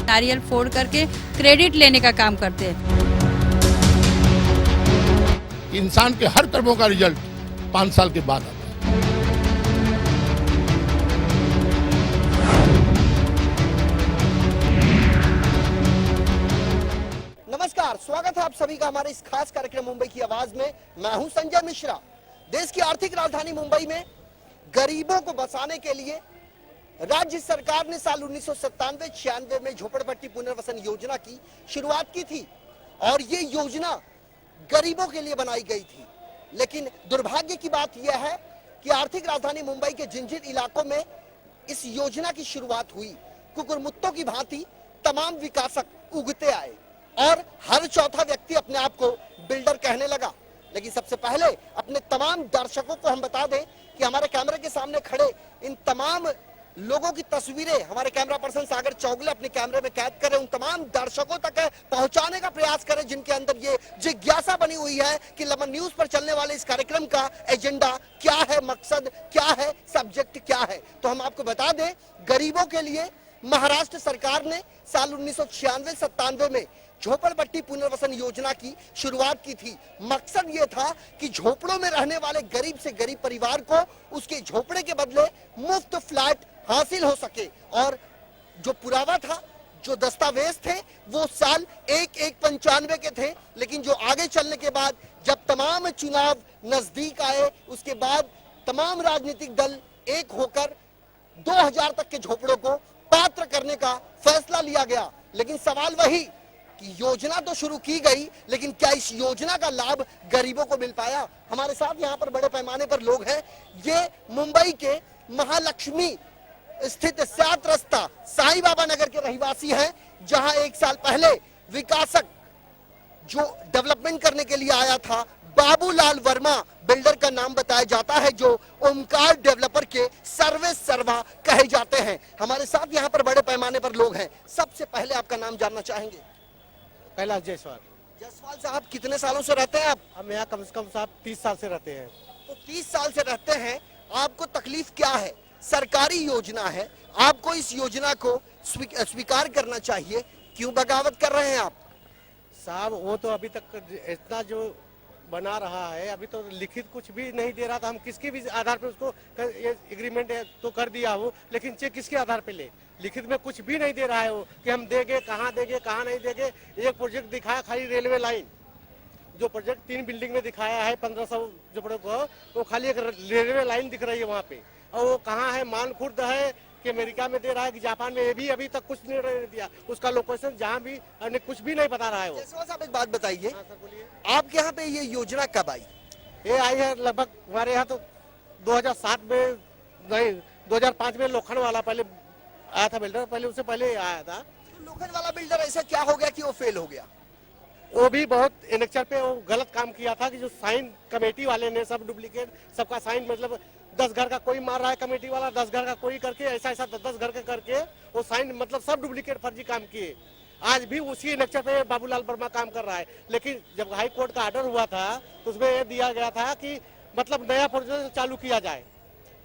नारियल फोड़ करके क्रेडिट लेने का काम करते हैं। इंसान के हर कर्मों का रिजल्ट 5 साल के बाद आता है। नमस्कार, स्वागत है आप सभी का हमारे इस खास कार्यक्रम मुंबई की आवाज में। मैं हूं संजय मिश्रा। देश की आर्थिक राजधानी मुंबई में गरीबों को बसाने के लिए राज्य सरकार ने साल 1997-96 में झोपड़पट्टी पुनर्वसन योजना की शुरुआत की थी और ये योजना गरीबों के लिए बनाई गई थी। लेकिन दुर्भाग्य की बात यह है कि आर्थिक राजधानी मुंबई के जिन जिन इलाकों में इस योजना की शुरुआत हुई, कुकुरमुत्तों की भांति तमाम विकासक उगते आए और हर चौथा व्यक्ति अपने आप को बिल्डर कहने लगा। लेकिन सबसे पहले अपने तमाम दर्शकों को हम बता दें कि हमारे कैमरे के सामने खड़े इन तमाम लोगों की तस्वीरें हमारे कैमरा पर्सन सागर चौगले अपने कैमरे में कैद करें, उन तमाम दर्शकों तक पहुंचाने का प्रयास करें जिनके अंदर ये जिज्ञासा बनी हुई है कि लमन न्यूज पर चलने वाले इस कार्यक्रम का एजेंडा क्या है, मकसद क्या है, सब्जेक्ट क्या है। तो हम आपको बता दें, गरीबों के लिए महाराष्ट्र सरकार ने साल 1996-97 में झोपड़पट्टी पुनर्वसन योजना की शुरुआत की थी। मकसद ये था कि झोपड़ों में रहने वाले गरीब से गरीब परिवार को उसके झोपड़े के बदले मुफ्त फ्लैट हासिल हो सके। और जो पुरावा था, जो दस्तावेज थे, वो साल 1/1/95 के थे। लेकिन जो आगे चलने के बाद जब तमाम चुनाव नजदीक आए, उसके बाद तमाम राजनीतिक दल एक होकर 2000 तक के झोपड़ों को पात्र करने का फैसला लिया गया। लेकिन सवाल वही कि योजना तो शुरू की गई, लेकिन क्या इस योजना का लाभ गरीबों को मिल पाया? हमारे साथ यहाँ पर बड़े पैमाने पर लोग हैं। ये मुंबई के महालक्ष्मी स्थित 7 रास्ता साईं बाबा नगर के रहवासी हैं, जहां 1 साल पहले विकासक जो डेवलपमेंट करने के लिए आया था, बाबूलाल वर्मा बिल्डर का नाम बताया जाता है, जो ओमकार डेवलपर के सर्वे सर्वा कहे जाते हैं। हमारे साथ यहाँ पर बड़े पैमाने पर लोग हैं। सबसे पहले आपका नाम जानना चाहेंगे। कैलाश जायसवाल। जायसवाल साहब, कितने सालों से रहते हैं आप? हम यहाँ कम से कम साहब 30 साल से रहते हैं। तो 30 साल से रहते हैं, आपको तकलीफ क्या है? सरकारी योजना है, आपको इस योजना को स्वीकार करना चाहिए, क्यों बगावत कर रहे हैं आप? साहब वो तो अभी तक इतना जो बना रहा है, अभी तो लिखित कुछ भी नहीं दे रहा था। हम किसके भी आधार पे उसको ये एग्रीमेंट तो कर दिया हो, लेकिन चेक किसके आधार पे ले? लिखित में कुछ भी नहीं दे रहा है वो कि हम देंगे, कहाँ नहीं देंगे। एक प्रोजेक्ट दिखाया खाली रेलवे लाइन, जो प्रोजेक्ट 3 बिल्डिंग में दिखाया है 1500 झोपड़ों को, वो खाली एक रेलवे लाइन दिख रही है वहाँ पे। और वो कहाँ है? मानखुर्द है कि अमेरिका में दे रहा है कि जापान में, ये भी अभी तक कुछ नहीं दिया। उसका लोकेशन जहाँ भी कुछ भी नहीं बता रहा है वो। साहब एक बात बताइए, हाँ, सर बोलिए। आपके यहाँ पे ये योजना कब आई? ये आई है लगभग हमारे यहाँ तो 2007 में नहीं, 2005 में लोखंड वाला पहले आया था बिल्डर, पहले उससे पहले आया था। तो लोखंड वाला बिल्डर ऐसा क्या हो गया कि वो फेल हो गया? वो भी बहुत एनेक्चर पे वो गलत काम किया था कि जो साइन कमेटी वाले ने सब डुप्लीकेट, सबका साइन मतलब 10 घर का कोई मार रहा है कमेटी वाला, 10 घर का कोई करके ऐसा 10 घर के करके वो साइन मतलब सब डुप्लीकेट फर्जी काम किए। आज भी उसी एनेक्चर पे बाबूलाल वर्मा काम कर रहा है। लेकिन जब हाई कोर्ट का ऑर्डर हुआ था तो उसमें ये दिया गया था कि मतलब नया प्रोजेक्ट चालू किया जाए,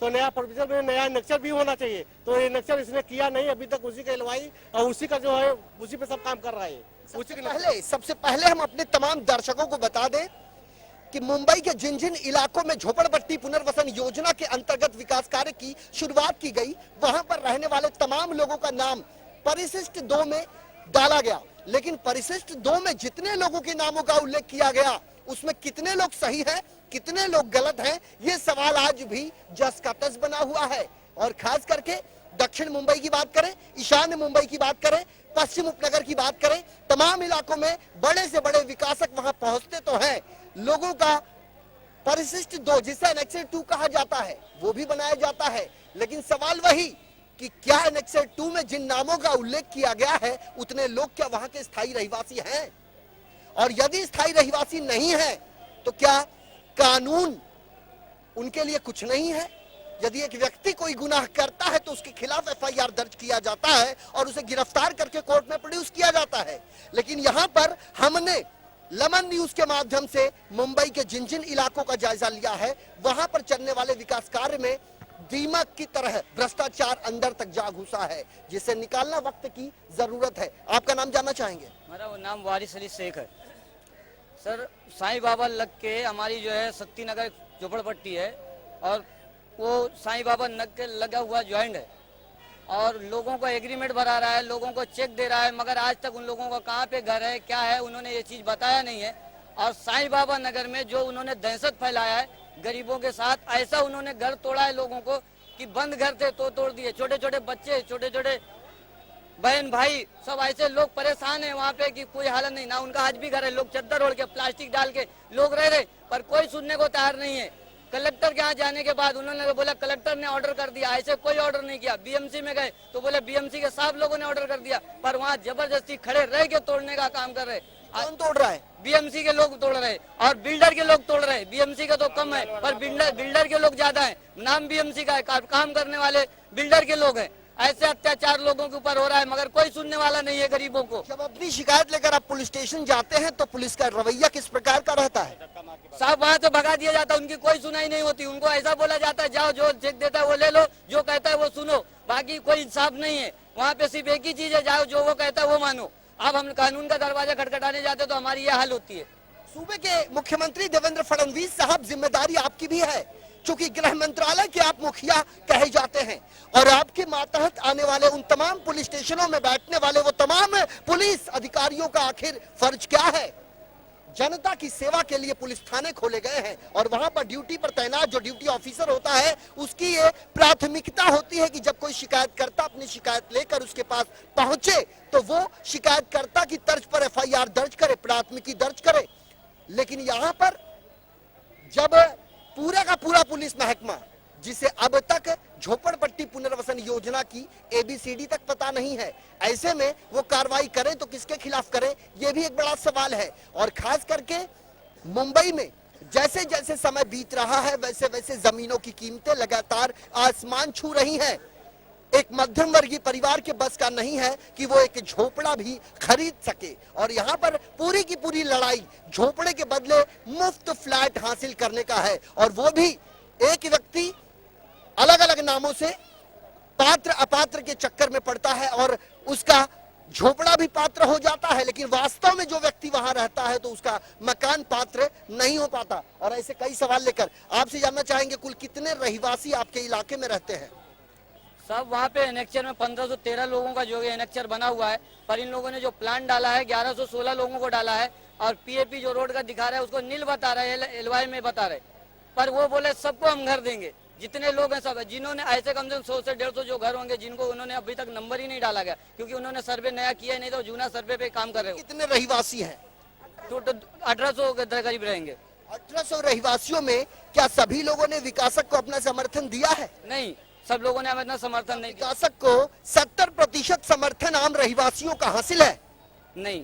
तो नया प्रोविजन में नया नेक्चर भी होना चाहिए। तो ये नेक्चर इसने किया नहीं, अभी तक उसी का एलवाई और उसी का जो है उसी पे सब काम कर रहा है। सबसे पहले हम अपने तमाम दर्शकों को बता दें कि मुंबई के जिन जिन इलाकों में झोपड़पट्टी पुनर्वसन योजना के अंतर्गत विकास कार्य की शुरुआत की गई, वहां पर रहने वाले तमाम लोगों का नाम परिशिष्ट 2 में डाला गया। लेकिन परिशिष्ट 2 में जितने लोगों के नामों का उल्लेख किया गया, उसमें कितने लोग सही हैं, कितने लोग गलत हैं, ये सवाल आज भी जस का तस बना हुआ है। और खास करके दक्षिण मुंबई की बात करें, ईशान्य मुंबई की बात करें, पश्चिम उपनगर की बात करें, तमाम इलाकों में बड़े से बड़े विकासक वहां पहुंचते तो हैं। लोगों का परिशिष्ट 2, जिसे एनेक्सर 2 कहा जाता है, वो भी बनाया जाता है। लेकिन सवाल वही कि क्या एनेक्सर 2 में जिन नामों का उल्लेख किया गया है, उतने लोग क्या वहां के स्थायी रहवासी हैं? और यदि स्थायी रहवासी नहीं है तो क्या कानून उनके लिए कुछ नहीं है? यदि एक व्यक्ति कोई गुनाह करता है तो उसके खिलाफ एफआईआर दर्ज किया जाता है और उसे गिरफ्तार करके कोर्ट में प्रोड्यूस किया जाता है। लेकिन यहाँ पर हमने लमन न्यूज के माध्यम से मुंबई के जिन जिन इलाकों का जायजा लिया है, वहां पर चलने वाले विकास कार्य में दीमक की तरह भ्रष्टाचार अंदर तक जा घुसा है, जिसे निकालना वक्त की जरूरत है। आपका नाम जानना चाहेंगे? हमारा वो नाम वारिस अली शेख है। सर, साईं बाबा लग के हमारी जो है शक्ति नगर झोपड़पट्टी है और वो साईं बाबा नग के लगा हुआ ज्वाइंट है और लोगों को एग्रीमेंट भरा रहा है, लोगों को चेक दे रहा है, मगर आज तक उन लोगों का कहाँ पे घर है, क्या है, उन्होंने ये चीज बताया नहीं है। और साईं बाबा नगर में जो उन्होंने दहशत फैलाया है गरीबों के साथ, ऐसा उन्होंने घर तोड़ा है लोगों को कि बंद घर थे तो तोड़ दिए। छोटे छोटे बच्चे, छोटे छोटे बहन भाई, सब ऐसे लोग परेशान है वहाँ पे कि कोई हालत नहीं। ना उनका आज भी घर है, लोग चद्दर ओढ़ के प्लास्टिक डाल के लोग रह रहे, पर कोई सुनने को तैयार नहीं है। कलेक्टर के यहाँ जाने के बाद उन्होंने बोला कलेक्टर ने ऑर्डर कर दिया, ऐसे कोई ऑर्डर नहीं किया। बीएमसी में गए तो बोले बीएमसी के साफ लोगों ने ऑर्डर कर दिया, पर वहाँ जबरदस्ती खड़े रह के तोड़ने का काम कर रहे। कौन तोड़ रहा है? बीएमसी के लोग तोड़ रहे और बिल्डर के लोग तोड़ रहे। बीएमसी का तो कम है पर बिल्डर के लोग ज्यादा है। नाम बीएमसी का है, काम करने वाले बिल्डर के लोग हैं। ऐसे अत्याचार लोगों के ऊपर हो रहा है मगर कोई सुनने वाला नहीं है गरीबों को। जब अपनी शिकायत लेकर आप पुलिस स्टेशन जाते हैं तो पुलिस का रवैया किस प्रकार का रहता है? साहब, वहाँ से भगा दिया जाता है, उनकी कोई सुनाई नहीं होती। उनको ऐसा बोला जाता है जाओ जो चेक देता है वो ले लो, जो कहता है वो सुनो, बाकी कोई इंसाफ नहीं है। वहाँ पे सिर्फ एक ही चीज है, जाओ जो वो कहता है वो मानो। अब हम कानून का दरवाजा खटखटाने जाते तो हमारी यह हाल होती है। सूबे के मुख्यमंत्री देवेंद्र फडणवीस साहब, जिम्मेदारी आपकी भी है, चूंकि गृह मंत्रालय के आप मुखिया कहे जाते हैं और आपके मातहत आने वाले उन तमाम पुलिस स्टेशनों में बैठने वाले वो तमाम पुलिस अधिकारियों का आखिर फर्ज क्या है? जनता की सेवा के लिए पुलिस थाने खोले गए हैं और वहां पर ड्यूटी पर तैनात जो ड्यूटी ऑफिसर होता है उसकी ये प्राथमिकता होती है कि जब कोई शिकायतकर्ता अपनी शिकायत लेकर उसके पास पहुंचे तो वो शिकायतकर्ता की तर्ज पर एफआईआर दर्ज करे, प्राथमिकी दर्ज करे। लेकिन यहां पर जब पूरा का पूरा पुलिस महकमा, जिसे अब तक झोपड़पट्टी पुनर्वसन योजना की एबीसीडी तक पता नहीं है, ऐसे में वो कार्रवाई करें तो किसके खिलाफ करें, ये भी एक बड़ा सवाल है। और खास करके मुंबई में जैसे जैसे समय बीत रहा है वैसे वैसे जमीनों की कीमतें लगातार आसमान छू रही हैं। एक मध्यम वर्गीय परिवार के बस का नहीं है कि वो एक झोपड़ा भी खरीद सके और यहाँ पर पूरी की पूरी लड़ाई झोपड़े के बदले मुफ्त फ्लैट हासिल करने का है और वो भी एक व्यक्ति अलग अलग नामों से पात्र अपात्र के चक्कर में पड़ता है और उसका झोपड़ा भी पात्र हो जाता है, लेकिन वास्तव में जो व्यक्ति वहां रहता है तो उसका मकान पात्र नहीं हो पाता। और ऐसे कई सवाल लेकर आपसे जानना चाहेंगे, कुल कितने रहिवासी आपके इलाके में रहते हैं? सब वहाँ पे एनेक्चर में 1513 लोगों का जो एनेक्चर बना हुआ है, पर इन लोगों ने जो प्लान डाला है 1116 लोगों को डाला है और पीएपी जो रोड का दिखा रहा है उसको नील बता रहे हैं, एलवाई में बता रहे, पर वो बोले सबको हम घर देंगे। जितने लोग हैं सब है, जिन्होंने ऐसे कम से कम 100 से 150 जो घर होंगे जिनको उन्होंने अभी तक नंबर ही नहीं डाला गया क्योंकि उन्होंने सर्वे नया किया ही नहीं, तो जूना सर्वे पे काम कर रहे हो। कितने रहिवासी हैं? टोटल 1800 के करीब रहेंगे। 1800 रहिवासियों में क्या सभी लोगों ने विकासक को अपना समर्थन दिया है? नहीं, सब लोगों ने हमें इतना समर्थन नहीं दिया। विकासक को 70% समर्थन आम रहिवासियों का हासिल है। नहीं,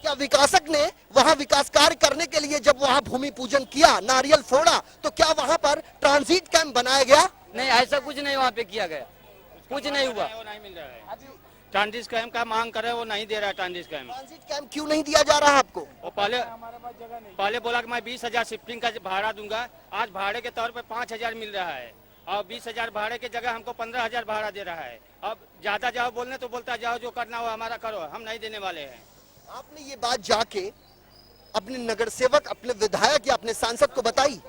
क्या विकासक ने वहां विकास कार्य करने के लिए जब वहां भूमि पूजन किया, नारियल फोड़ा, तो क्या वहां पर ट्रांजिट कैंप बनाया गया? नहीं, ऐसा कुछ नहीं वहाँ पे किया गया, कुछ नहीं हुआ। वो नहीं मिल रहा है। ट्रांजिट कैंप का मांग करे वो नहीं दे रहा है। ट्रांजिट कैंप क्यों नहीं दिया जा रहा आपको? वो पहले बोला कि मैं 20,000 शिफ्टिंग का भाड़ा दूंगा, आज भाड़े के तौर पे 5,000 मिल रहा है और 20,000 भाड़े की जगह हमको 15,000 भाड़ा दे रहा है। अब ज्यादा जाओ बोलने तो बोलता जाओ जो करना हो हमारा करो, हम नहीं देने वाले हैं। आपने ये बात जाके अपने नगर सेवक, अपने विधायक या अपने सांसद को बताई?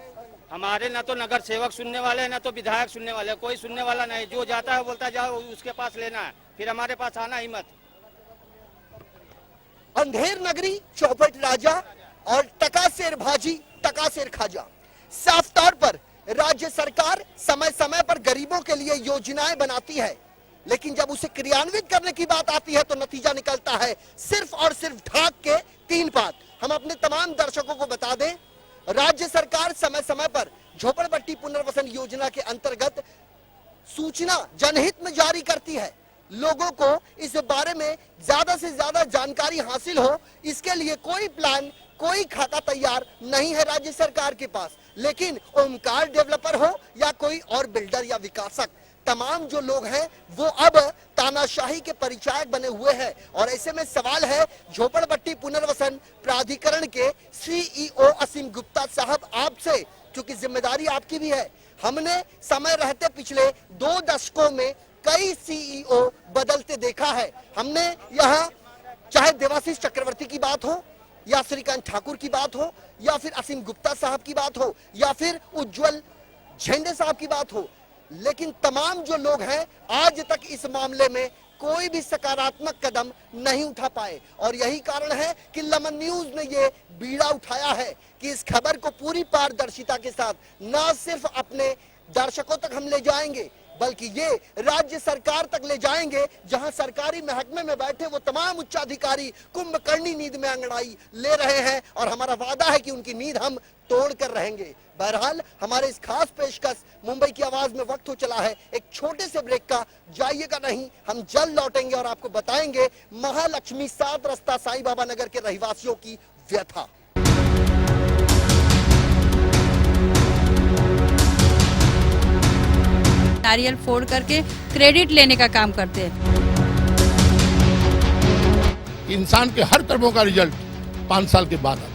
हमारे ना तो नगर सेवक सुनने वाले हैं ना तो विधायक सुनने वाले, कोई सुनने वाला नहीं। जो जाता है बोलता जाओ उसके पास लेना है, फिर हमारे पास आना ही मत। अंधेर नगरी, चौपट राजा और टकासेर भाजी टकासेर खाजा। साफ तौर पर राज्य सरकार समय समय पर गरीबों के लिए योजनाएं बनाती है, लेकिन जब उसे क्रियान्वित करने की बात आती है तो नतीजा निकलता है सिर्फ और सिर्फ ढाक के 3 बात। हम अपने तमाम दर्शकों को बता दें, राज्य सरकार समय समय पर झोपड़पट्टी पुनर्वसन योजना के अंतर्गत सूचना जनहित में जारी करती है। लोगों को इस बारे में ज्यादा से ज्यादा जानकारी हासिल हो, इसके लिए कोई प्लान, कोई खाता तैयार नहीं है राज्य सरकार के पास। लेकिन ओमकार डेवलपर हो या कोई और बिल्डर या विकासक, तमाम जो लोग हैं वो अब तानाशाही के परिचायक बने हुए हैं। और ऐसे में सवाल है झोपड़पट्टी पुनर्वसन प्राधिकरण के सीईओ असीम गुप्ता साहब आपसे, क्योंकि जिम्मेदारी आपकी भी है, हमने समय रहते पिछले 2 दशकों में कई सीईओ बदलते देखा है। हमने यहाँ चाहे देवाशीष चक्रवर्ती की बात हो या श्रीकांत ठाकुर की बात हो या फिर असीम गुप्ता साहब की बात हो या फिर उज्जवल झेंडे साहब की बात हो, लेकिन तमाम जो लोग हैं आज तक इस मामले में कोई भी सकारात्मक कदम नहीं उठा पाए। और यही कारण है कि लमन न्यूज ने ये बीड़ा उठाया है कि इस खबर को पूरी पारदर्शिता के साथ न सिर्फ अपने दर्शकों तक हम ले जाएंगे बल्कि ये राज्य सरकार तक ले जाएंगे, जहां सरकारी महकमे में बैठे वो तमाम उच्चाधिकारी कुंभकर्णी नींद में अंगड़ाई ले रहे हैं और हमारा वादा है कि उनकी नींद हम तोड़ कर रहेंगे। बहरहाल हमारे इस खास पेशकश मुंबई की आवाज में वक्त हो चला है एक छोटे से ब्रेक का, जाइएगा नहीं, हम जल्द लौटेंगे और आपको बताएंगे महालक्ष्मी 7 रास्ता साईं बाबा नगर के रहवासियों की व्यथा। नारियल फोड़ करके क्रेडिट लेने का काम करते हैं। इंसान के हर कर्मों का रिजल्ट 5 साल के बाद आता है।